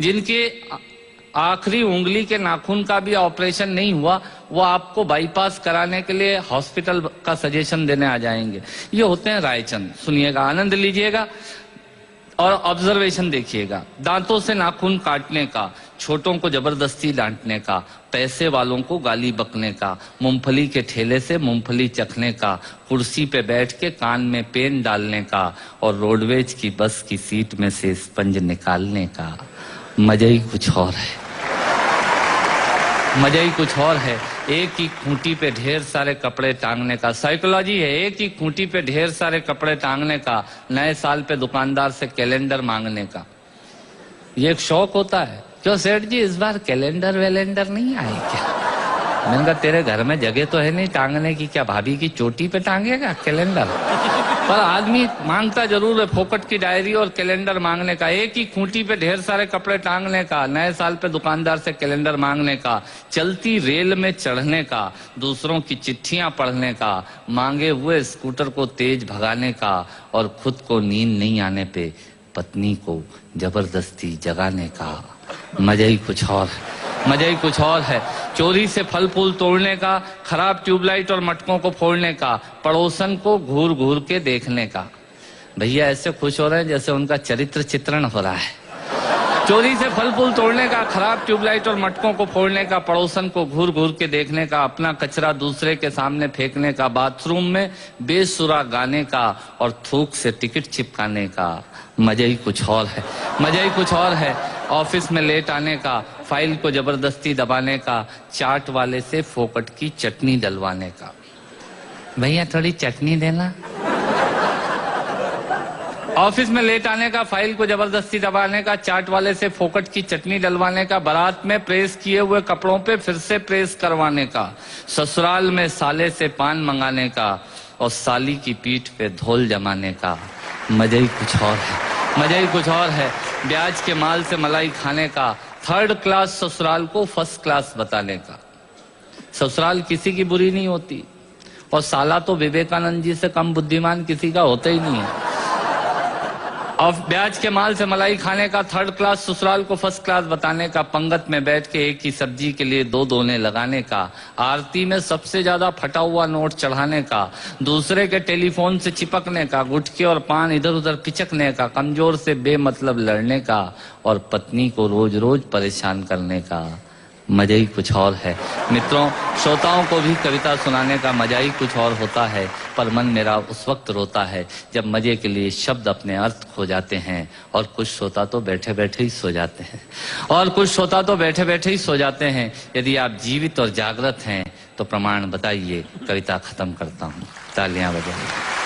जिनके आखिरी उंगली के नाखून का भी ऑपरेशन नहीं हुआ, वो आपको बाईपास कराने के लिए हॉस्पिटल का सजेशन देने आ जाएंगे। ये होते हैं रायचंद। सुनिएगा, आनंद लीजिएगा और ऑब्जर्वेशन देखिएगा। दांतों से नाखून काटने का, छोटों को जबरदस्ती डांटने का, पैसे वालों को गाली बकने का, मूंगफली के ठेले से मूंगफली चखने का, कुर्सी पे बैठ के कान में पेन डालने का और रोडवेज की बस की सीट में से स्पंज निकालने का। मजा ही कुछ और है, मजा ही कुछ और है। एक ही खूंटी पे ढेर सारे कपड़े टांगने का, साइकोलॉजी है। एक ही खूंटी पे ढेर सारे कपड़े टांगने का, नए साल पे दुकानदार से कैलेंडर मांगने का, ये एक शौक होता है। क्यों सेठ जी, इस बार कैलेंडर वैलेंडर नहीं आए क्या? मैंने कहा तेरे घर में जगह तो है नहीं टांगने की, क्या भाभी की चोटी पे टांगेगा कैलेंडर? पर आदमी मांगता जरूर है, फोकट की डायरी और कैलेंडर मांगने का। एक ही खूंटी पे ढेर सारे कपड़े टांगने का, नए साल पे दुकानदार से कैलेंडर मांगने का, चलती रेल में चढ़ने का, दूसरों की चिट्ठियां पढ़ने का, मांगे हुए स्कूटर को तेज भगाने का और खुद को नींद नहीं आने पे पत्नी को जबरदस्ती जगाने का। मजा ही कुछ और है, मजा ही कुछ और है। चोरी से फल फूल तोड़ने का, खराब ट्यूबलाइट और मटकों को फोड़ने का, पड़ोसन को घूर घूर के देखने का। भैया ऐसे खुश हो रहे हैं जैसे उनका चरित्र चित्रण हो रहा है। चोरी से फल फूल तोड़ने का, खराब ट्यूबलाइट और मटकों को फोड़ने का, पड़ोसन को घूर घूर के देखने का, अपना कचरा दूसरे के सामने फेंकने का, बाथरूम में बेसुरा गाने का और थूक से टिकट चिपकाने का। मजा ही कुछ और है, मजा ही कुछ और है। ऑफिस में लेट आने का, फाइल को जबरदस्ती दबाने का, चाट वाले से फोकट की चटनी डलवाने का। भैया थोड़ी चटनी देना। ऑफिस में लेट आने का, फाइल को जबरदस्ती दबाने का, चाट वाले से फोकट की चटनी डलवाने का, बारात में प्रेस किए हुए कपड़ों पे फिर से प्रेस करवाने का, ससुराल में साले से पान मंगाने का और साली की पीठ पे धोल जमाने का। मजा ही कुछ और है, मजा ही कुछ और है। ब्याज के माल से मलाई खाने का, थर्ड क्लास ससुराल को फर्स्ट क्लास बताने का। ससुराल किसी की बुरी नहीं होती और साला तो विवेकानंद जी से कम बुद्धिमान किसी का होता ही नहीं है। और ब्याज के माल से मलाई खाने का, थर्ड क्लास ससुराल को फर्स्ट क्लास बताने का, पंगत में बैठ के एक ही सब्जी के लिए दो दोने लगाने का, आरती में सबसे ज्यादा फटा हुआ नोट चढ़ाने का, दूसरे के टेलीफोन से चिपकने का, गुटके और पान इधर उधर पिचकने का, कमजोर से बेमतलब लड़ने का और पत्नी को रोज रोज परेशान करने का। मजा ही कुछ और है। मित्रों, श्रोताओं को भी कविता सुनाने का मजा ही कुछ और होता है, पर मन मेरा उस वक्त रोता है जब मजे के लिए शब्द अपने अर्थ खो जाते हैं और कुछ श्रोता तो बैठे बैठे ही सो जाते हैं, और कुछ श्रोता तो बैठे बैठे ही सो जाते हैं। यदि आप जीवित और जागृत हैं तो प्रमाण बताइए। कविता खत्म करता हूँ, तालियां बजाइए।